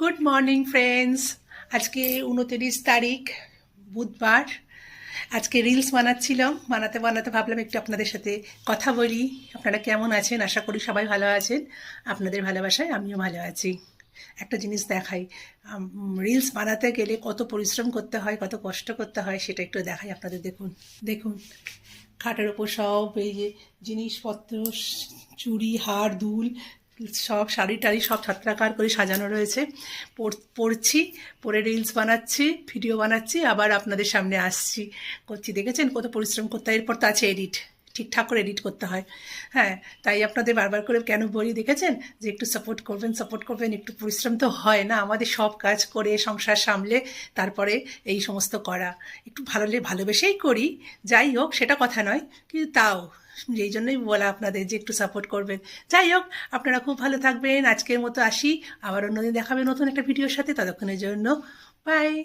Good morning friends. আজকে 29 তারিখ, বুধবার। আজকে রিলস বানাচ্ছিলাম, বানাতে বানাতে ভাবলাম একটু আপনাদের সাথে কথা বলি। আপনারা কেমন আছেন? আশা করি সবাই ভালো আছেন। আপনাদের ভালোবাসায় আমিও ভালো আছি। একটা জিনিস দেখাই, রিলস বানাতে গেলে কত পরিশ্রম করতে হয়, কত কষ্ট করতে হয়, সেটা একটু দেখাই আপনাদের। দেখুন দেখুন, খাটের ওপর সব এই যে জিনিসপত্র, চুড়ি, হার, দুল, সব শাড়ি টাড়ি সব ছত্রাকার করে সাজানো রয়েছে। পরছি, পরে রিলস বানাচ্ছি, ভিডিও বানাচ্ছি, আবার আপনাদের সামনে আসছি, করছি। দেখেছেন কত পরিশ্রম করতে হয়? এরপর তো আছে এডিট, ঠিকঠাক করে এডিট করতে হয়। হ্যাঁ, তাই আপনাদের বারবার করে কেন বলি দেখেছেন, যে একটু সাপোর্ট করবেন, সাপোর্ট করবেন। একটু পরিশ্রম তো হয় না আমাদের, সব কাজ করে সংসার সামলে তারপরে এই সমস্ত করা। একটু ভালোবেসেই করি, যাই হোক সেটা কথা নয়, কিন্তু তাও যেই জন্যই বলা আপনাদের যে একটু সাপোর্ট করবেন। যাই হোক, আপনারা খুব ভালো থাকবেন। আজকের মতো আসি, আবার অন্যদিন দেখাবে নতুন একটা ভিডিওর সাথে। ততক্ষণের জন্য বাই।